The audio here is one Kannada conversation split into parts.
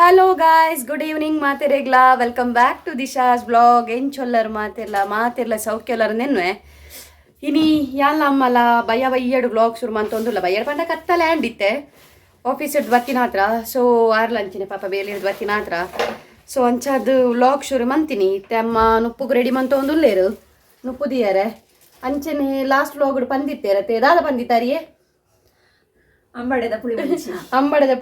ಹಲೋ ಗಾಯ್ಸ್, ಗುಡ್ ಈವ್ನಿಂಗ್ ಮಾತೆರೆಗ್ಲಾ. Welcome back to Disha's blog. ಏನ್ ಚೊಲ್ಲರ್ ಮಾತೆರ್ಲ ಸೌಖ್ಯಲ್ಲರ್ ನೆನ್ವೆ ಇನಿ ಯಾಲ್ಲ ಅಮ್ಮಲ ಬಯ್ಯ ಬಯ್ಯಡು ಬ್ಲಾಗ್ ಶುರು ಮಂತೊಂದುಲ್ಲ ಬಯ್ಯಡು ಪಂಡ ಕತ್ತಲೆ ಅಂಡಿತ್ತೆ ಆಫೀಸ್ ಹಿಡ್ದು ಬರ್ತೀನಿ ಹತ್ರ. ಸೊ ಆರ್ ಲಂಚಿನ ಪಾಪ ಬೇಲಿ ಹಿಡ್ದು ಬರ್ತೀನಿ ಹತ್ರ. ಸೊ ಅಂಚದು ವ್ಲಾಗ್ ಶುರು ಮಂತೀನಿ. ಅಮ್ಮ ನುಪ್ಪುಗು ರೆಡಿ ಮಂತೊಂದುಲ್ಲೇರು ನುಪ್ಪು ದಿಯರೆ ಅಂಚನೆ ಲಾಸ್ಟ್ ವ್ಲಾಗ್ ಪಂದಿತ್ತೇರತ್ತೆ ದಾದ ಪಂದಿತ್ತಾರಿಯೇ ಅಂಬಡದ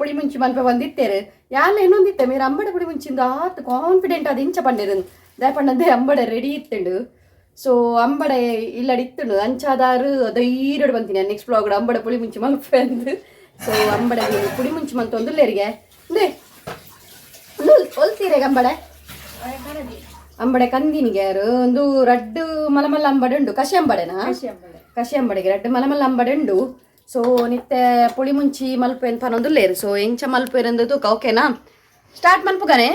ಪುಳಿ ಮುಂಚಿ ಮಲ್ಪ ಬಂದಿತ್ತೇರು ಯಾಲ ಇನ್ನೊಂದಿತ್ತೆ ಮೇರೆ ಅಂಬಡ ಪುಳಿ ಮುಂಚಿಂದ ಆತ್ ಕಾನ್ಫಿಡೆಂಟ್ ಅದು ಇಂಚ ಪಂಡೇರು ದಯಪಂಡಂದೆ ಅಂಬಡ ರೆಡಿ ಇತ್ತುಂಡು. ಸೊ ಅಂಬಡ ಇಲ್ಲಡಿ ಇತ್ತುಂಡು ಅಂಚಾದಾರು ಧೈರ್ಯಡು ಬಂತೀನಿ ನೆಕ್ಸ್ಟ್ ಬ್ಲಾಗ್ ಅಂಬಡ ಪುಳಿ ಮುಂಚಿ ಮಲ್ಪ ಅಂದು. ಸೊ ಅಂಬಡ ಪುಳಿ ಮುಂಚಿ ಮಂತ ಒಂದುಲ್ಲೇರಿಗೆ ಅಂದೇ ಹೊಲ್ತೀರೇಗ ಅಂಬಡೆ ಕಂದಿನಿಗೆ ಯಾರು ಒಂದು ರಡ್ಡು ಮಲಮಲ್ಲ ಅಂಬಡೆ ಉಂಡು ಕಷಿ ಅಂಬಡೆನಾ ಕಷಿ ಅಂಬಡೆಗೆ ರಡ್ಡು ಮಲಮಲ್ಲ ಅಂಬಡೆ ಉಂಡು. ಸೊ ನಿತ್ತೆ ಪುಳಿ ಮುಂಚಿ ಮಲ್ಪು ಅಂತ ಪನೊಂದುಲ್ಲೇರು. ಸೊ ಎಂಚ ಮಲ್ಪು ಇರಂದು ಓಕೆನಾ ಸ್ಟಾರ್ಟ್ ಮಲ್ಪುಗಾನೆ.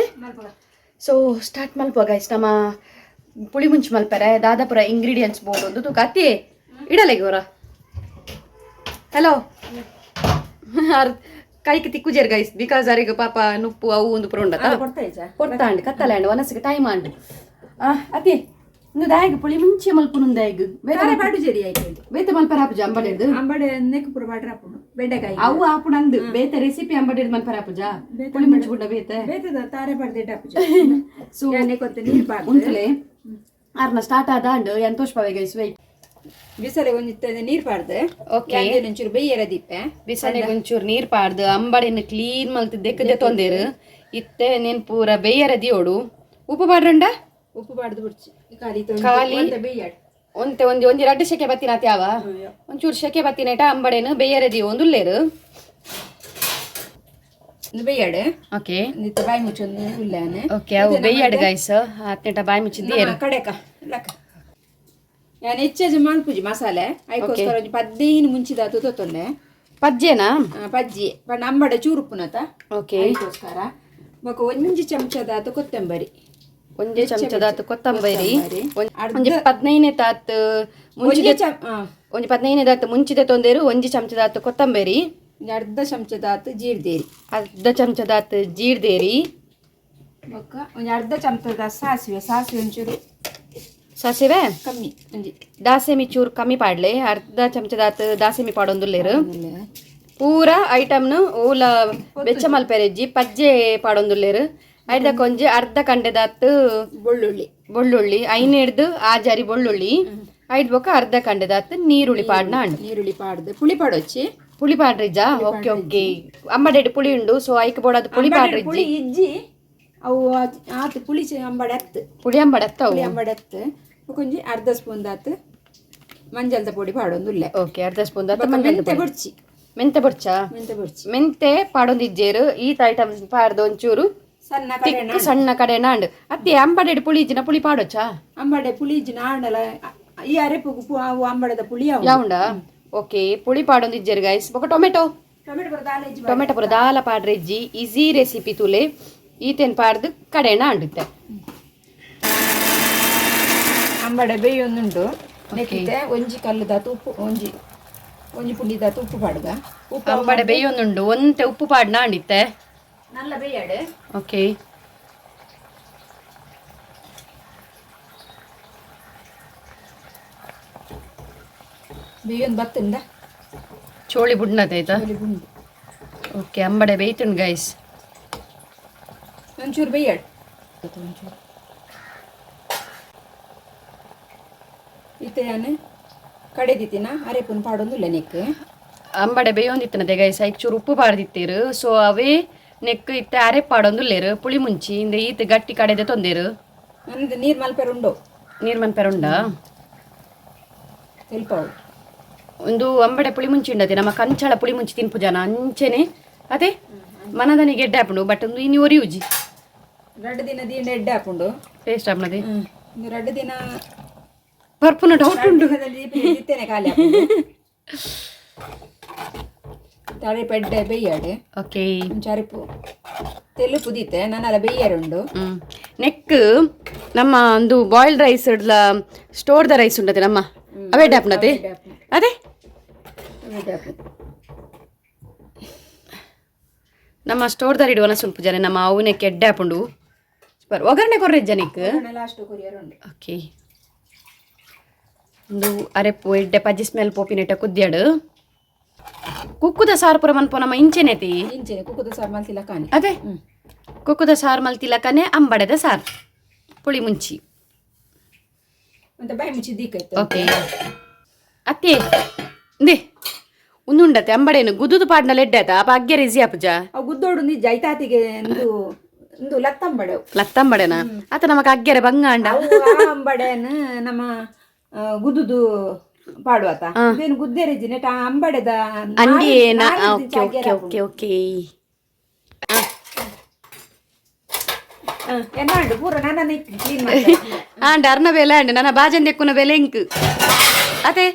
ಸೊ ಸ್ಟಾರ್ಟ್ ಮಲ್ಪುವ ಗೈಸ್ ನಮ್ಮ ಪುಳಿ ಮುಂಚಿ ಮಲ್ಪರೆ ದಾದಾಪುರ ಇಂಗ್ರೀಡಿಯೆಂಟ್ಸ್ ಬೋರ್ಡ್ ಒಂದು ತೂಕ ಅತ್ತಿ ಇಡಲೆಗೆ ಅವರ ಹಲೋ ಕೈಗೆ ತಿಕ್ಕುಜೇರು ಗೈಸ್ ಬಿಕಾಸ್ ಅರಿಗೆ ಪಾಪ ನುಪ್ಪು ಅವು ಒಂದು ಪುರ ಉಂಡತ ಕೊಡ್ತಾಂಡು ಕತ್ತಲಾಂಡು ಒನಸಿಗೆ ಟೈಮ್ ಆಂಡು ಅತಿ ಒಂದು ದಾಯಗ ಪುಳಿ ಮುಂಚೆ ಮಲ್ಪುನು ದಾಯಗ ಬೇರೆ ಪಾಡು ಜೇರಿ ಆಯ್ತು ಬೇತೆ ಮಲ್ಪರ ಹಾಪುಜ ಅಂಬಡೆದು ಅಂಬಡೆ ನೆಕ್ ಪುರ ಬಾಡ್ರ ಹಾಪುನು ಬೆಂಡೆಕಾಯಿ ಅವು ಹಾಪುಡು ಅಂದು ಬೇತೆ ರೆಸಿಪಿ ಅಂಬಡೆದು ಮಲ್ಪರ ಹಾಪುಜ ಪುಳಿ ಮುಂಚೆ ಗುಡ್ಡ ಬೇತೆ ಬೇತದ ತಾರೆ ಬಾಡ್ದೆ ಹಾಪುಜ ಸೊ ನೆಕ್ಕೊತ್ತೆ ನೀರು ಬಾಡ್ದು ಉಂಟಲೆ ಆರ್ನ ಸ್ಟಾರ್ಟ್ ಆದ ಅಂಡು ಎಂತೋಷ್ಪವೆ ಗೈಸ್ ವೆಯ್ಟ್ ಬಿಸಲೆ ಒಂದಿತ್ತದ ನೀರು ಪಾಡ್ದೆ ಓಕೆ ಒಂಚೂರು ಬೇಯರ ದಿಪ್ಪೆ ಬಿಸಲೆ ಒಂಚೂರು ನೀರು ಪಾಡ್ದು ಅಂಬಡೆನ ಕ್ಲೀನ್ ಮಲ್ತು ದೆಕ್ಕದೆ ತೊಂದೇರು ಇತ್ತೆ ನೆನ್ ಪೂರ ಬೇಯರ ದಿಯೋಡು ಉಪ್ಪು ಪಾಡ್ರಂಡ ಉಪ್ಪು ಬಾಡ್ದು ಬಿಡ್ಚಿ ಖಾಲಿ ಬೇಯಾಡ್ ಒಂತೆ ಒಂದಿ ರಡ್ಡು ಶೆಕೆ ಬತ್ತಿನ ತ್ಯಾವ ಒಂಚೂರು ಶೆಕೆ ಬತ್ತಿನೇಟ ಅಂಬಡೆನು ಬೇಯರದಿ ಒಂದುಲ್ಲೇರು ಬೇಯಾಡೆ ಓಕೆ ನಿತ್ತ ಬಾಯಿ ಮುಚ್ಚೊಂದು ಉಲ್ಲಾನೆ ಓಕೆ ಅವು ಬೇಯಾಡು ಗೈಸ್ ಹತ್ನೆಟ ಬಾಯಿ ಮುಚ್ಚಿದ್ದೇರು ಕಡೆಕ ಲಕ್ಕ ನಾನು ಹೆಚ್ಚು ಮಲ್ಪುಜಿ ಮಸಾಲೆ ಐಕೋಸ್ಕರ ಒಂಜಿ 15 ಮುಂಚಿದಾತು ತೊತ್ತೊಂಡೆ ಪಜ್ಜೆನಾ ಪಜ್ಜಿ ಬಣ್ಣ ಅಂಬಡೆ ಚೂರುಪ್ಪುನತ ಓಕೆ ಐಕೋಸ್ಕರ ಬೊಕ ಒಂಜಿ ಚಮಚದಾತು ಕೊತ್ತಂಬರಿ ಒಂದೇ ಚಮಚದಾತು ಕೊತ್ತಂಬರಿ ಒಂಜಿ 15 ತಾತ್ ಮುಂಚಿದೆ ಒಂಜಿ 15 ತಾತ್ ಮುಂಚಿದೆ ತೊಂದೇರು ಒಂಜಿ ಚಮಚದಾತು ಕೊತ್ತಂಬರಿ ಅರ್ಧ ಚಮಚದಾತು ಜೀರ್ದೇರಿ ಬೊಕ್ಕ ಒಂಜಿ ಅರ್ಧ ಚಮಚದ ಸಾಸಿವೆ ಒಂಚೂರು ಸಾಸಿವೆ ಕಮ್ಮಿ ಒಂಜಿ ದಾಸೆಮಿ ಚೂರು ಕಮ್ಮಿ ಪಾಡ್ಲೆ ಅರ್ಧ ಚಮಚದಾತ್ ದಾಸೆಮಿ ಪಾಡೊಂದುಲ್ಲೇರು ಪೂರ ಐಟಮ್ನು ಓಲ ಬೆಚ್ಚ ಮಲ್ಪೆರೆಜ್ಜಿ ಪಜ್ಜೆ ಪಾಡೊಂದುಲ್ಲೇರು ಐದ ಕೊಂಜಿ ಅರ್ಧ ಕಂಡೆದಾತ್ ಬೊಳ್ಳುಳ್ಳಿ ಐನೆಡ್ದು ಆಜಾರಿ ಬೊಳ್ಳುಳ್ಳಿ ಐದ್ ಬೊಕ್ಕ ಅರ್ಧ ಕಂಡೆದಾತ್ ನೀರುಳ್ಳಿ ಪಾಡ್ನ ಅಂಡು ನೀರುಳ್ಳಿ ಪಾಡ್ದು ಪುಳಿ ಪಾಡೊಚ್ಚಿ ಪುಳಿ ಪಾಡ್ರಿಜ್ಜಾ ಓಕೆ ಓಕೆ ಅಂಬಡೆಡ್ ಪುಳಿ ಉಂಡು ಸೊ ಐಕ್ ಬೋಡದು ಪುಳಿ ಪಾಡ್ರಿಜ್ಜಿ ಇಜ್ಜಿ ಅವು ಆತು ಪುಳಿ ಅಂಬಡೆ ಅತ್ತು ಪುಳಿ ಅಂಬಡೆ ಅತ್ತ ಪುಳಿ ಅಂಬಡೆ ಅತ್ತು ಕೊಂಚ ಅರ್ಧ ಸ್ಪೂನ್ ದಾತ್ ಮಂಜಲ್ದ ಪೊಡಿ ಪಾಡೊಂದುಲ್ಲ ಓಕೆ ಅರ್ಧ ಸ್ಪೂನ್ ದಾತ್ ಮೆಂತೆ ಬೊಡ್ಚಿ ಮೆಂತೆ ಪಾಡೊಂದಿಜ್ಜೇರು ಈತ ಐಟಮ್ ಪಾಡ್ದು ಒಂಚೂರು ಸಣ್ಣ ಕಡೆ ನಾಂಡ್ ಅತ್ತೆ ಅಂಬಡೆ ಪುಳಿ ಇಜ್ಜಿನ ಪುಳಿ ಪಾಡೋಚಾ ಅಂಬಡೆ ಪುಳಿ ಇಜ್ಜಿನ ಆಂಡಲ ಈ ಅರೆಪು ಅವು ಅಂಬಡದ ಪುಳಿ ಯಾವುಂಡ ಓಕೆ ಪುಳಿ ಪಾಡೊಂದಿಜ್ಜೇರು ಗೈಸ್ ಬೊಕ ಟೊಮೆಟೊ ಪುರ ದಾಲ ಪಾಡ್ರೆಜ್ಜಿ ಈಸಿ ರೆಸಿಪಿ ತುಲೆ ಈತೇನ್ ಪಾಡ್ದು ಕಡೆನ ಅಂಡುತ್ತೆ ಅಂಬಡೆ ಬೇಯೊಂದುಂಟು ನೆಕ್ಕಿತೆ ಒಂಜಿ ಕಲ್ಲುದಾತು ಉಪ್ಪು ಒಂಜಿ ಪುಡಿದಾತು ಉಪ್ಪು ಪಾಡ್ಗ ಉಪ್ಪು ಅಂಬಡೆ ಬೇಯೊಂದುಂಡು ಒಂತೆ ಉಪ್ಪು ಪಾಡ್ನ ಅಂಡಿತ್ತೆ ನಲ್ಲ ಬೇಯಾಡೆ ಓಕೆ ಬೇಯೊಂದು ಬತ್ತುಂಡ ಚೋಳಿ ಬುಡ್ನದೈತಾ ಓಕೆ ಅಂಬಡೆ ಬೇಯ್ತುಂಡು ಗೈಸ್ ಒಂಚೂರು ಬೇಯಾಡ್ ಒಂಚೂರು ಇತ್ತೆ ನಾನು ಕಡೆದಿತ್ತಿನ ಅರೆಪುನ್ ಪಾಡೊಂದುಲ್ಲ ನೆಕ್ ಅಂಬಡೆ ಬೇಯೊಂದಿತ್ತನದೆ ಗೈಸ್ ಐಕ್ ಚೂರು ಉಪ್ಪು ಪಾಡ್ದಿತ್ತೇರು ಸೊ ಅವೇ ನೆಕ್ ಇತ್ತೆ ಅರೆ ಪಾಡೊಂದುಲ್ಲೇರು ಪುಳಿ ಮುಂಚಿ ಇಂದ ಈತ ಗಟ್ಟಿ ಕಡೆದೆ ತೊಂದೇರು ನನ್ನದು ನೀರು ಮಲ್ಪೆರುಂಡು ನೀರು ಮನ್ಪೆರುಂಡ ಸ್ವಲ್ಪ ಒಂದು ಅಂಬಡೆ ಪುಳಿ ಮುಂಚಿ ಉಂಡತೆ ನಮ್ಮ ಕಂಚಳ ಪುಳಿ ಮುಂಚಿ ತಿನ್ಪು ಜನ ಅಂಚೆನೆ ಅದೇ ಮನದನಿಗೆ ಎಡ್ಡೆ ಹಾಪುಂಡು ಬಟ್ ಒಂದು ಇನ್ನು ಒರಿಯುಜಿ 2 ದಿನ ದೀಂಡ ಎಡ್ಡೆ ಹಾಪುಂಡು ಟೇಸ್ಟ್ ಆಪ್ನದೆ 2 ದಿನ ಪರ್ಪುನ ಡೌಟ್ ಉಂಡು ಇತ್ತೇನೆ ಖಾಲಿ ಹಾಪುಂಡು ತಲೆ ಪೆಡ್ಡೆ ಬೇಯಾಡೆ ಓಕೆ ಚರಿಪು ತೆಲು ಪುದೀತೆ ನನ್ನೆಲ್ಲ ಬೇಯರುಂಡು ನೆಕ್ ನಮ್ಮ ಒಂದು ಬಾಯ್ಲ್ಡ್ ರೈಸ್ ಸ್ಟೋರ್ದ ರೈಸ್ ಉಂಡತೆ ನಮ್ಮ ಅವೇ ಡ್ಯಾಪ್ನತೆ ಅದೇ ನಮ್ಮ ಸ್ಟೋರ್ದಾರ್ ಇಡುವನ ಸ್ವಲ್ಪ ಜನ ನಮ್ಮ ಅವನಕ್ಕೆ ಎಡ್ಡೆ ಹಾಕೊಂಡು ಒಗ್ಗರಣೆ ಕೊರ್ರೆ ಜನಕ್ಕೆ ಲಾಸ್ಟ್ ಕೊರಿಯರುಂಡು ಓಕೆ ಒಂದು ಅರೆಪ್ಪು ಎಡ್ಡೆ ಪಜ್ಜಿ ಸ್ಮೆಲ್ ಪೋಪಿನೆಟ್ಟ ಕುದ್ಯಾಡು ಕುಕ್ಕುದ ಸಾರು ಪುರ ಮನ್ಪೋ ನಮ್ಮ ಇಂಚೆನೆತಿ ಇಂಚೆನೆ ಕುಕ್ಕುದ ಸಾರು ಮಲ್ತಿಲ್ಲ ಕಾಣಿ ಅದೇ ಕುಕ್ಕುದ ಸಾರು ಮಲ್ತಿಲಕನೆ ಅಂಬಡದ ಸಾರು ಪುಳಿ ಮುಂಚಿ ಅಂತ ಬಾಯಿ ಮುಚ್ಚಿ ದೀಕೈತೆ ಓಕೆ ಅತ್ತೆ ದೇ ಉಂದುಂಡತೆ ಅಂಬಡೇನು ಗುದ್ದುದು ಪಾಡ್ನಲ್ಲಿ ಎಡ್ಡಾತ ಅಪ್ಪ ಅಗ್ಗೆ ರೆಸಿ ಅಪ್ಪಜ ಅವು ಗುದ್ದೋಡು ನಿಜ ಐತಾತಿಗೆ ಒಂದು ಲತ್ತಂಬಡೆ ಲತ್ತಂಬಡೆನಾ ಆತ ನಮಕ್ ಅಗ್ಗೆರೆ ಬಂಗಾಂಡ ಅಂಬಡೆನ ನಮ್ಮ ಗುದ್ದುದು ಪಾಡುವಾತ ಇದೇನು ಗುದ್ದೆರಿಜಿ ನೆಟ ಅಂಬಡೆದ ಅಂಡಿ ಓಕೆ ಓಕೆ ಓಕೆ ಓಕೆ ಎನ್ನಾಂಡು ಪೂರ ನನ್ನ ಕ್ಲೀನ್ ಮಾಡಿ ಆಂಡ ಅರ್ನ ಬೇಲೆ ಅಂಡ್ ನನ್ನ ಬಾಜನ್ ದೆಕ್ಕುನ ಬೆಲೆ ಇಂಕ್ ಅತೆ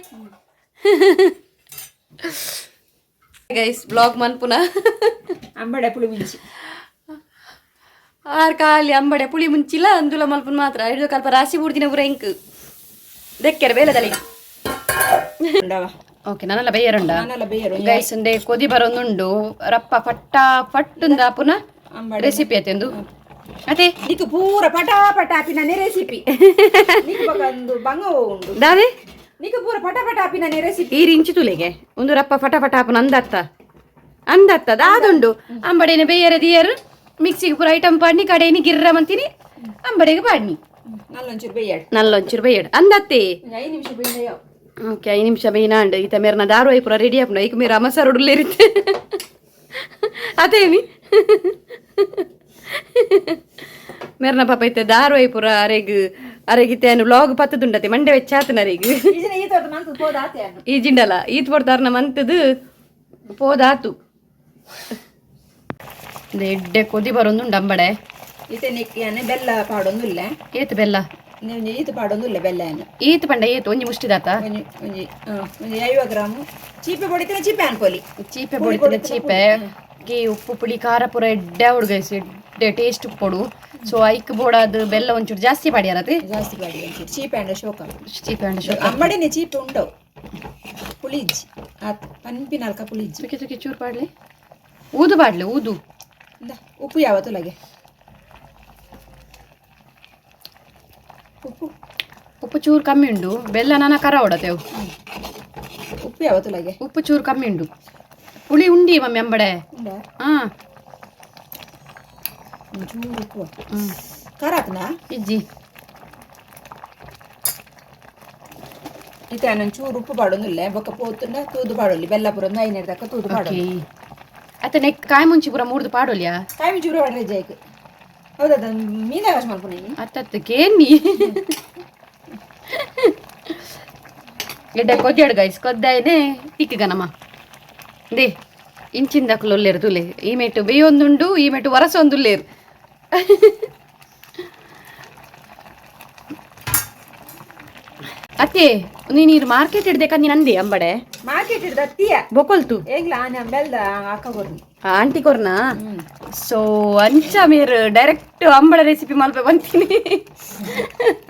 ಗೈಸ್ ಬ್ಲಾಗ್ ಮನ್ಪುನ ಅಂಬಡೆ ಪುಳಿ ಮಿಂಚಿ ಆರ್ ಖಾಲಿ ಅಂಬಡೆ ಪುಳಿ ಮುಂಚಿಲ್ಲ ಅಂದುಲ ಮಲ್ಪುನ ಮಾತ್ರ ಹಿಡಿದು ಕಲ್ಪ ರಾಶಿ ಬೂಡ್ದಿನ ಪೂರ ಇಂಕ್ ದೆಕ್ಕೆರೆ ಬೇಲೆದಲ್ಲಿ ಓಕೆ ನನ್ನೆಲ್ಲ ಬೇಯರುಂಡ ಗೈಸ್ ಉಂಡೆ ಕೊದಿ ಬರೋದುಂಡು ರಪ್ಪ ಪಟ್ಟ ಪಟ್ಟುಂದ ಪುನಃ ರೆಸಿಪಿ ಆತೆಂದು ಅದೇ నీకు పూర పటా పటాపిననే రెసిపీ నీకు ಒಂದು ಬಂಗೋ ಉಂಡು ದಾವೆ నీకు పూರ ಪಟಾ ಪಟಾಪಿನನೆ రెసిపీ ಈ ರಿಂಚು ತುಲೆಗೆ ಒಂದು ರಪ್ಪ ಫಟ ಫಟ ಅಪ್ಪನ ಅಂದತ್ತ ದಾದುಂಡು ಅಂಬಡೇನೆ ಬೇಯರ ದಿಯರು ಮಿಕ್ಸಿಗೆ ಪೂರ ಐಟಮ್ ಪಾಡ್ನಿ ಕಡೆನಿ ಗಿರ್ರ ಮಂತೀನಿ ಅಂಬಡೆಗೆ ಪಾಡ್ನಿ ನಲ್ಲೊಂಚೂರು ಬೇಯಡ್ ಅಂದತ್ತೆ 5 ನಿಮಿಷ ಬೇಯೋ ಓಕೆ 5 ನಿಮಿಷ ಬೇಯಿನಾಂಡ್ ಈತ ಮೇರ್ನ ದಾರು ಪೂರ ರೆಡಿ ಆಪ್ನ ಈಗ ಮೇರ ಅಮಸಾರ ಉಡ್ಲೇರಿತ್ತೆ ಅದೇನಿ ಮೇರ್ನ ಪಾಪ ಐತೆ ದಾರು ಪೂರ ಅರೆಗಿತ್ತೇನು ವ್ಲಾಗ್ ಪತ್ತದುಂಡತೆ ಮಂಡೆ ವೆಚ್ಚಾತನ ಅರೆಗ್ ಈ ಜಿಂಡಲ ಈತ್ ಪಡ್ತಾರನ ಮಂತದು ಪೋದಾತು ಎಡ್ಡೆ ಕೊದಿ ಬರೋದುಂಡು ಅಂಬಡೆ ಈತ ನೆಕ್ಕಿಯಾನೆ ಬೆಲ್ಲ ಪಾಡೊಂದುಲ್ಲ ಏತ್ ಬೆಲ್ಲ ಈತ ಪಾಡೊಂದುಲ್ಲ ಬೆಲ್ಲ ಈತ್ ಪಂಡ ಏತ್ ಒಂಜಿ ಮುಷ್ಟಿದಾತ ಒಂಜಿ 50 ಗ್ರಾಮ್ ಚೀಪೆ ಬಡಿತಿನ ಚೀಪೆ ಅನ್ಕೊಲಿ ಚೀಪೆ ಬಡಿತಿನ ಚೀಪೆ ಗೆ ಉಪ್ಪು ಪುಳಿ ಖಾರ ಪೂರ ಎಡ್ಡೆ ಹುಡುಗೈಸ್ ಎಡ್ಡೆ ಟೇಸ್ಟ್ ಉಪ್ಪೊಡು ಸೊ ಐಕ್ ಬೋಡಾದು ಬೆಲ್ಲ ಒಂಚೂರು ಜಾಸ್ತಿ ಪಾಡ್ಯಾರತಿ ಜಾಸ್ತಿ ಪಾಡಿ ಒಂಚೂರು ಚೀಪೆ ಅಂಡ ಶೋಕ ಚೀಪೆ ಅಂಡ ಶೋಕ ಅಂಬಡಿನೇ ಚೀಪೆ ಉಂಡವು ಪುಳಿಜ್ಜಿ ಪನ್ಪಿನಾಲ್ಕ ಪುಳಿಜ್ಜಿ ತುಕಿ ತುಕಿ ಚೂರು ಪಾಡ್ಲಿ ಊದು ಪಾಡ್ಲಿ ಊದು ಉಪ್ಪು ಯಾವತ್ತುಲಾಗೆ ಉಪ್ಪು ಚೂರು ಕಮ್ಮಿ ಉಂಡು ಬೆಲ್ಲ ನನ್ನ ಕರ ಹೊಡತೇವು ಉಪ್ಪು ಯಾವತ್ತುಲಾಗೆ ಉಪ್ಪು ಚೂರು ಕಮ್ಮಿ ಉಂಡು ಹುಳಿ ಉಂಡಿ ಮಮ್ಮಿ ಅಂಬಡೆ ಹಾ ಉಪ್ಪು ಖಾರಾತ್ನಾ ಇಜ್ಜಿ ಈತ ಚೂರು ಉಪ್ಪು ಪಾಡೊಂದಿಲ್ಲ ಬೊಕ್ಕ ಪೋತುಂಡ ತೂದು ಪಾಡೊಲ್ಲಿ ಬೆಲ್ಲ ಪುರ ಒಂದು 5 ತಕ್ಕ ತೂದು ಪಾಡೊಲ್ಲಿ ಅತ್ತ ನೆಕ್ ಕಾಯಿ ಮುಂಚಿ ಪೂರ ಮೂರ್ದು ಪಾಡೋಲ್ಯಾ ಕಾಯಿ ಮುಂಚಿ ಪೂರ ಪಾಡ್ರೆ ಜೈಕ್ ಹೌದದ ಮೀನಾಗ ಮಾಡ್ಕೊಂಡು ಅತ್ತಕ್ಕೇನಿ ಎಡ್ಡೆ ಕೊದ್ದಾಡು ಗೈಸ್ ಕೊದ್ದಾಯನೆ ತಿಕ್ಕಗನಮ್ಮ ದೇ ಇಂಚಿಂದಕ್ಲು ಒಲ್ಲೇರು ತುಲೆ ಈ ಮೆಟ್ಟು ಬೇಯೊಂದುಂಡು ಈ ಮೆಟ್ಟು ವರಸೊಂದುಲ್ಲೇರು ಅತ್ತೆ ನೀನು ಮಾರ್ಕೆಟ್ ಹಿಡ್ದೇಕ ನೀನು ಅಂದೆ ಅಂಬಡೆ ಮಾರ್ಕೆಟ್ ಹಿಡ್ದ ಅತ್ತಿಯ ಬೊಕೊಲ್ತು ಏಗ್ಲ ಆನೆ ಬೆಲ್ದ ಹಾಕೋರ್ನಿ ಆಂಟಿ ಕೊರ್ನಾ ಸೊ ಅಂಚ ಮೇರ್ ಡೈರೆಕ್ಟ್ ಅಂಬಳ ರೆಸಿಪಿ ಮಲ್ಪೆ ಬಂತೀನಿ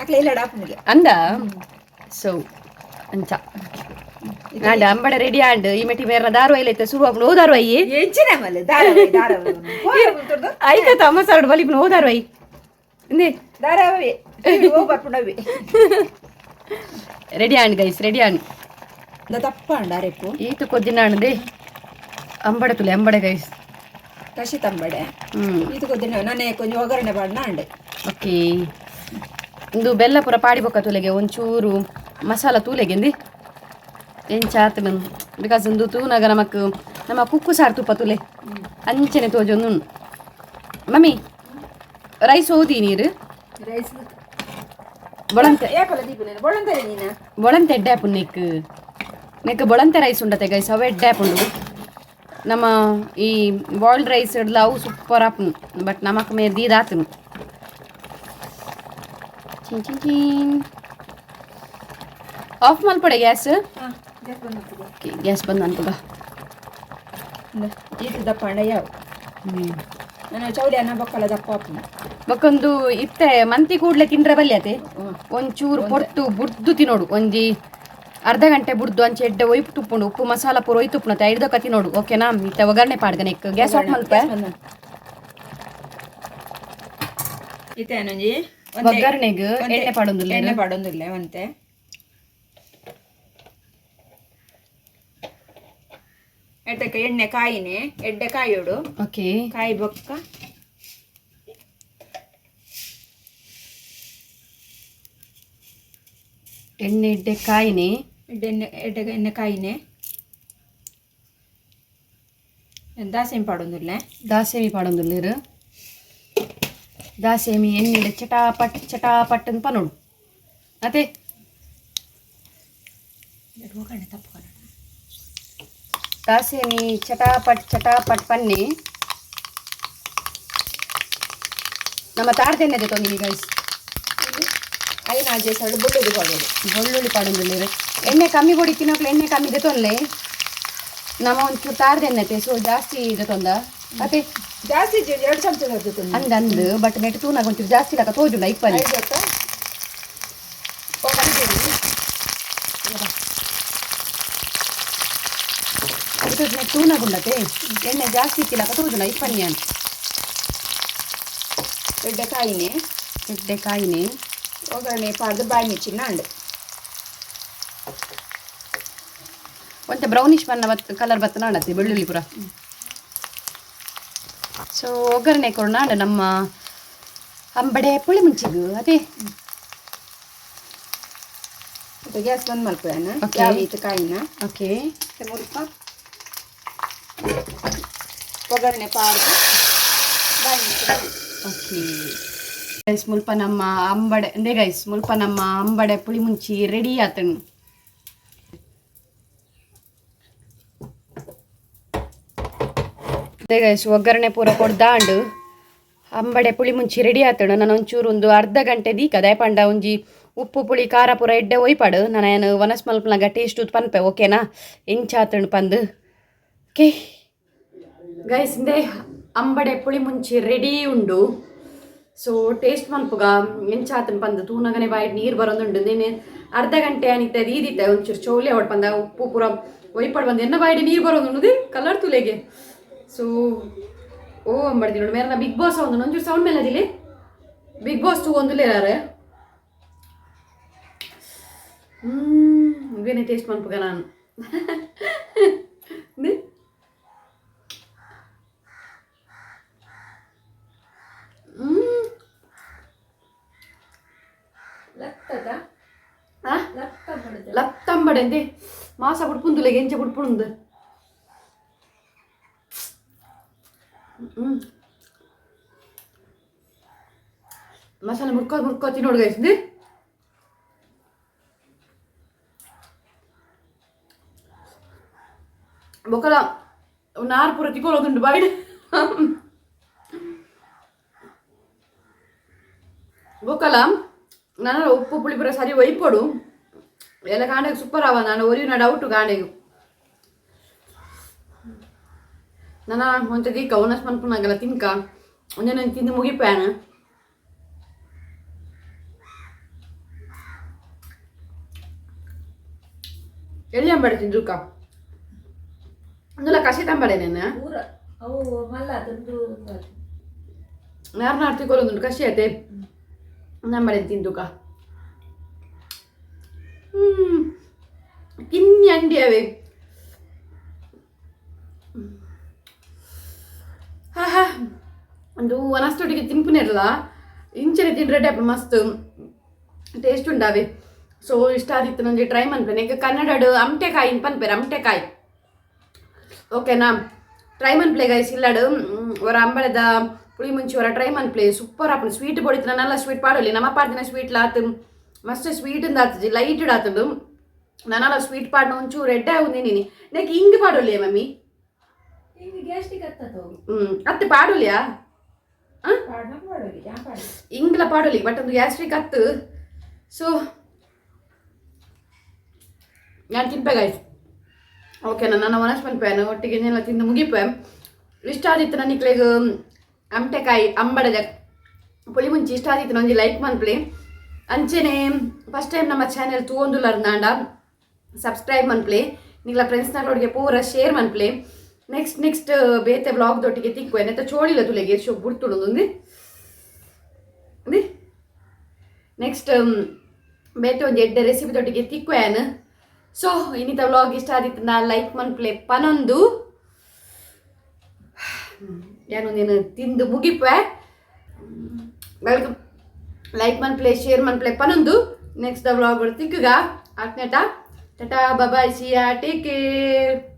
ಅಕ್ಲ ಇಲ್ಲ ಡಾಪನಿಗೆ ಅಂದ ಸೊ ಅಂಚ ಆಂಡ ಅಂಬಡ ರೆಡಿ ಆಂಡ್ ಈ ಮೆಟಿ ಮೇರ್ನ ದಾರು ಐಲೈತೆ ಶುರು ಆಗ್ಲು ಹೋದಾರು ಅಯ್ಯಿ ಎಂಚಿನ ಮಲೆ ದಾರವೈ ಐಕ ತಮ್ಮಸಾಡು ಬಲಿಪ್ನ ಹೋದಾರು ಅಯ್ಯಿ ಇಂದೆ ದಾರವೈ ಹೋಗಿ ಬರ್ಕೊಂಡವಿ ready and guys ready and ತಪ್ಪ ಅಂಡ ರೆಪ್ಪು ಈತು ಕೊದ್ದಿನ ಅಂಡೆ ಅಂಬಡೆ ತುಲೆ ಅಂಬಡೆ ಗೈಸ್ ಕಸಿ ತಂಬಡೆ ಇದು ಕೊದ್ದಿನ ನಾನೇ ಕೊಂಚ ಒಗ್ಗರಣೆ ಪಾಡ್ನ ಅಂಡೆ ಓಕೆ ಒಂದು ಬೆಲ್ಲ ಪೂರ ಪಾಡಿಬೊಕ್ಕ ತುಲೆಗೆ ಒಂಚೂರು ಮಸಾಲ ತೂಲೆಗೆ ಎಂದಿ ಎಂಚಾತ್ ನನ್ ಬಿಕಾಸ್ ಒಂದು ತೂನಾಗ ನಮ್ಮ ಕುಕ್ಕು ಸಾರು ತುಪ್ಪ ತುಲೆ ಅಂಚನೆ ತೋಜೊಂದು ಮಮ್ಮಿ ರೈಸ್ ಓದಿ ನೀರು ರೈಸ್ ಬೊಳಂತೆ ನೀನು ಬೊಳಂತೆ ಎಡ್ಡೆ ಆಪುನ್ ನೆಕ್ ಬೊಳಂತೆ ರೈಸ್ ಉಂಡತೆ ಗೈಸ್ ಅವ ಎಡ್ಡೆ ಆಪುಂಡು ನಮ್ಮ ಈ ಬಾಯ್ಲ್ಡ್ ರೈಸ್ ಇಡ್ಲ ಅವು ಸೂಪರ್ ಆಪುನು ಬಟ್ ನಮಕ್ ಮೇರ್ ದೀದಾತನು ಚಿನ್ ಚಿನ್ ಚಿನ್ ಆಫ್ ಮಲ್ಪಡೆ ಗ್ಯಾಸ್ ಗ್ಯಾಸ್ ಬಂದು ಅನ್ಕೋಗ ಈತು ದಪ್ಪ ಅಂಡ ಯಾವ ನಾನು ಚೌಲಿ ಅನ್ನ ಬಕ್ಕಲ ದಪ್ಪ ಹಾಪು ಬಕ್ಕೊಂದು ಇತ್ತೆ ಮಂತಿ ಕೂಡ್ಲೆ ತಿಂಡ್ರೆ ಬಲ್ಯತೆ ಒಂಚೂರು ಪೊಟ್ಟು ಬುಡ್ದು ತಿನ್ನೋಡು ಒಂಜಿ ಅರ್ಧ ಗಂಟೆ ಬುಡ್ದು ಅಂಚೆ ಎಡ್ಡೆ ಒಯ್ಪು ತುಪ್ಪುಂಡು ಉಪ್ಪು ಮಸಾಲ ಪೂರ ಒಯ್ ತುಪ್ಪುನತ್ತೆ ಐಡ್ದ ಕತಿ ನೋಡು ಓಕೆನಾ ಇತ್ತ ಒಗ್ಗರಣೆ ಪಾಡ್ಗನೆ ಗ್ಯಾಸ್ ಆಫ್ ಮಲ್ಪ ಇತ್ತೇನೊಂಜಿ ಒಗ್ಗರಣೆಗೆ ಎಣ್ಣೆ ಪಾಡೊಂದಿಲ್ಲ ಎಣ್ಣೆ ಪಾಡೊಂದಿಲ್ಲ ಒಂತೆ ಎಡ್ಡಕ್ಕೆ ಎಣ್ಣೆ ಕಾಯಿನೆ ಎಡ್ಡೆ ಕಾಯೋಡು ಓಕೆ ಕಾಯಿ ಬೊಕ್ಕ ಎಣ್ಣೆ ಎಡ್ಡೆ ಕಾಯಿನೆ ಎಣ್ಣೆ ಕಾಯಿನೆ ದಾಸೇಮಿ ಪಾಡೊಂದಿಲ್ಲ ದಾಸೇಮಿ ಪಾಡೊಂದಿಲ್ಲ ದಾಸೇಮಿ ಎಣ್ಣೆ ಚಟಾಪಟ್ ಅಂತ ನೋಡು ಮತ್ತೆ ದಾಸೇಮಿ ಚಟಾಪಟ್ ಪನ್ನಿ ನಮ್ಮ ತಾಡ್ದೆಣ್ಣೆ ತೊಂದಿನಿ ಗೈಸ್ ಐನಾಜೆ ಸೈಡ್ ಬೆಳ್ಳುಳ್ಳಿ ಪಾಡೊಂದಿಲ್ಲ ಎಣ್ಣೆ ಕಮ್ಮಿ ಕೊಡಿ ತಿನ್ನೋಕ್ಲೆ ಎಣ್ಣೆ ಕಮ್ಮಿ ತೊಂದಲೆ ನಮ್ಮ ಒಂಚೂರು ತಾಡ್ದೆಣ್ಣೆ ಸೊ ಜಾಸ್ತಿ ಇದೆ ತೊಂದ ಮತ್ತೆ ಜಾಸ್ತಿ 2 ಚಮಚ ಅಂದು ಬಟ್ ನೆಟ್ ತೂನಾಗ ಒಂಚೂರು ಜಾಸ್ತಿ ಲಕ್ಕ ತೋಜುಂಡ ಇಪ್ಪಲ್ಲಿ ನೆಟ್ ತೂನಾಗುಂಡತೆ ಎಣ್ಣೆ ಜಾಸ್ತಿ ಇತ್ತಿಲಕ್ಕ ತೋಜುಂಡ ಇಪ್ಪನ್ನಿ ಅಂತ ಎಡ್ಡೆ ಕಾಯಿನೆ ಒಗ್ಗರಣೆ ಪಾಡ್ದು ಬಾಯಿ ಮಿಚ್ಚಿನ ಅಂಡು ಒಂತೆ ಬ್ರೌನಿಶ್ ಬಣ್ಣ ಕಲರ್ ಬತ್ತ ನಾಡತ್ತೆ ಬೆಳ್ಳುಳ್ಳಿ ಪೂರ ಸೊ ಒಗ್ಗರಣೆ ಕೊಡು ನಾಡು ನಮ್ಮ ಅಂಬಡೆ ಪುಳಿ ಮುಂಚಿಗು ಅದೇ ಗ್ಯಾಸ್ ಬಂದ್ ಮಲ್ಪೇನ ಕಾಯಿನ ಓಕೆ ಮುಲ್ಪ ಒಗ್ಗರಣೆ ಪಾಡ್ದು ಬಾಯಿ ಮಿಚ್ಚಿನ ಓಕೆ ಗೈಸ್ ಮುಲ್ಪ ನಮ್ಮ ಅಂಬಡೆ ಅಂದೇ ಗೈಸ್ ಮುಲ್ಪ ನಮ್ಮ ಅಂಬಡೆ ಪುಳಿ ಮುಂಚಿ ರೆಡಿ ಆತನು ಅದೇ ಗೈಸ್ ಒಗ್ಗರಣೆ ಪೂರ ಕೊಡ್ದಾಂಡು ಅಂಬಡೆ ಪುಳಿ ಮುಂಚಿ ರೆಡಿ ಆತಡು ನಾನು ಒಂಚೂರು ಒಂದು ಅರ್ಧ ಗಂಟೆ ದೀಕ ದಯಪಂಡ ಒಂಜಿ ಉಪ್ಪು ಪುಳಿ ಖಾರ ಪೂರ ಎಡ್ಡೆ ಒಯ್ಪಾಡು ನಾನು ವನಸ್ ಮಲ್ಪನಾಗ ಟೇಸ್ಟ್ ಪನ್ಪೆ ಓಕೆನಾ ಎಂಚಾತಣು ಪಂದು ಓಕೆ ಗೈಸ್ ಇಂದೇ ಅಂಬಡೆ ಪುಳಿ ಮುಂಚಿ ರೆಡಿ ಉಂಡು ಸೊ ಟೇಸ್ಟ್ ಮಲ್ಪುಗ ಎಂಚಾತನ್ ಪಂದು ತೂನಗನೆ ಬಾಯಿ ನೀರು ಬರೋದುಂಡು ನೀನು ಅರ್ಧ ಗಂಟೆ ಅನಿತ್ತೆ ಈದಿತ್ತೆ ಒಂಚೂರು ಚೋಲೆ ಹೊಡ್ ಪಂದ ಉಪ್ಪು ಪೂರ ಒಯ್ಪಡ್ ಬಂದು ಎನ್ನ ಬಾಯಿ ನೀರು ಬರೋದು ಕಲರ್ ತುಲೆಗೆ ಸೊ ಓ ಅಂಬಡ್ದಿ ನೋಡಿ ಮೇರೆ ಬಿಗ್ ಬಾಸ್ ಒಂದು ಒಂಚೂರು ಸೌಂಡ್ ಮೇಲೆ ಅದಿಲ್ಲಿ ಬಿಗ್ ಬಾಸ್ 2 ಒಂದುಲೇ ಯಾರು ಇವೇನೇ ಟೇಸ್ಟ್ ಮಲ್ಪುಗ ನಾನು ಲತ್ತಂಬಡೆ ಅಂದೆ ಮಾಸ ಬುಡ್ಪುಂದುಲೆಗೆ ಎಂಚ ಬುಡ್ಪುಂದು ಮಸಾಲೆ ಮುರ್ಕೋತಿ ನೋಡಿ ಗೈಸ್ದೆ ಬೊಕಲ ನಾರು ಪೂರ ತಿಕ್ಕೊಳ್ಳೋದುಂಡು ಬಾಯ್ಡ್ ಬೊಕಲ ನಾನು ಉಪ್ಪು ಪುಳಿ ಪೂರ ಸರಿ ಒಯ್ಪೊಡು ಎಲ್ಲ ಕಾಂಡೆಗೆ ಸೂಪರ್ ಆವ ನಾನು ಒರಿಯುನ ಡೌಟು ಕಾಂಡೆಗು ನಾನು ಒಂಚ ದೀಕ ಒನಸ್ ಮನ್ಪುನಾಗೆಲ್ಲ ತಿನ್ಕ ಒಂದೇ ನಾನು ತಿಂದು ಮುಗಿಪ್ಯಾನ ಎಲ್ಲಿ ಅಂಬಡೆ ತಿಂದುಕ అందులో కసి తంబడేనేనా ನಾರು ತಿಕ್ಕೊಳ್ಳೋದು ಕಸಿ ಐತೆ ನಂಬಡೆ ತಿಂದುಕ ಕಿನ್ನಿ ಅಂಡಿ ಅವೆ ಹಾ ಒಂದು ವನಸ್ತೊಟ್ಟಿಗೆ ತಿಂಪುನಿರಲ್ಲ ಇಂಚನೆ ತಿಂಡ್ರೆ ಮಸ್ತ್ ಟೇಸ್ಟ್ ಉಂಡಾವೆ ಸೊ ಇಷ್ಟ ಆದಿತ್ತು ನನಗೆ ಟ್ರೈ ಮನ್ಪೇನೆ ಈಗ ಕನ್ನಡಡು ಅಮಟೆಕಾಯಿ ಪನ್ಪೇರೆ ಅಮಟೆಕಾಯಿ ಓಕೆನಾ ಟ್ರೈ ಮನ್ಪ್ಲೆ ಗೈಸ್ ಇಲ್ಲಡು ಅವರ ಅಂಬಳದ ಪುಳಿ ಮುಂಚೆ ಅವರ ಟ್ರೈ ಮನ್ಪ್ಲೆ ಸೂಪರ್ ಆಪನ್ ಸ್ವೀಟ್ పొడితే ನಲ್ಲ ಸ್ವೀಟ್ ಪಾಡಲಿ ನಮ್ಮ ಪಾಡ್ದಿನ ಸ್ವೀಟ್ ಲಾತು ಮಸ್ತ್ ಸ್ವೀಟ್ ಆತದೆ ಲೈಟ್ ಆತದು ನಾನಲ್ಲ ಸ್ವೀಟ್ ಪಾಡ್ನ ಒಂಚೂರು ರೆಡ್ಡೆ ಆಗುಂದಿ ನೀನು ನೆಕ್ ಹಿಂಗೆ ಪಾಡೋಲಿ ಮಮ್ಮಿ ಅತ್ತೆ ಪಾಡೋಲಿಯಾ ಹಿಂಗ್ಲ ಪಾಡೋಲಿ ಬಟ್ ಒಂದು ಗ್ಯಾಸ್ಟ್ರಿಕ್ ಅತ್ತು ಸೊ ನಾನು ತಿನ್ಪೆ ಗೈಸ್ ಓಕೆನಾ ನಾನು ವನಸ್ ಮನ್ಪೇನು ಒಟ್ಟಿಗೆ ಎಲ್ಲ ತಿಂದು ಮುಗಿಪೆ ಇಷ್ಟ ಆದಿತ್ತು ನನಗೆ ಅಮಟೆಕಾಯಿ ಅಂಬಡದ ಪುಳಿ ಮುಂಚೆ ಇಷ್ಟ ಆದಿತ್ತು ನನಗೆ ಲೈಕ್ ಮನ್ಪ್ಲೆ ಅಂಚೆನೆ ಫಸ್ಟ್ ಟೈಮ್ ನಮ್ಮ ಚಾನೆಲ್ ತೂಂದುಲರ್ ನಾಂಡ ಸಬ್ಸ್ಕ್ರೈಬ್ ಮನ್ಪ್ಲೆ ನಿಂಗ್ಲ ಫ್ರೆಂಡ್ಸ್ನೊಟ್ಟಿಗೆ ಪೂರ ಶೇರ್ ಮನ್ಪ್ಲೆ ನೆಕ್ಸ್ಟ್ ಬೇತೆ ಬ್ಲಾಗ್ದೊಟ್ಟಿಗೆ ತಿಕ್ಕು ನೆತ್ತ ಚೋಳಿಲ್ಲ ತುಲೆಗೆ ಶೋ ಬುಡ್ತುಳೊಂದು ನೆಕ್ಸ್ಟ್ ಬೇತೆ ಒಂದು ಎಡ್ಡೆ ರೆಸಿಪಿ ತೊಟ್ಟಿಗೆ ತಿಕ್ಕು ಸೊ ಇನ್ನಿತ ವ್ಲಾಗ್ ಇಷ್ಟ ಆದಿತ್ತು ನಾ ಲೈಕ್ ಮನ್ಪ್ಲೆ ಪನೊಂದು ಏನೊಂದೇನು ತಿಂದು ಮುಗಿಪೆ ವೆಲ್ಕಮ್ ಲೈಕ್ ಮನ್ಪ್ಲೆ ಶೇರ್ ಮನ್ಪ್ಲೆ ಪನೊಂದು ನೆಕ್ಸ್ಟ್ ದ ವ್ಲಾಗ್ ತಿಕ್ಕುಗ ಆತ್ನೇಟ tata bye see ya take care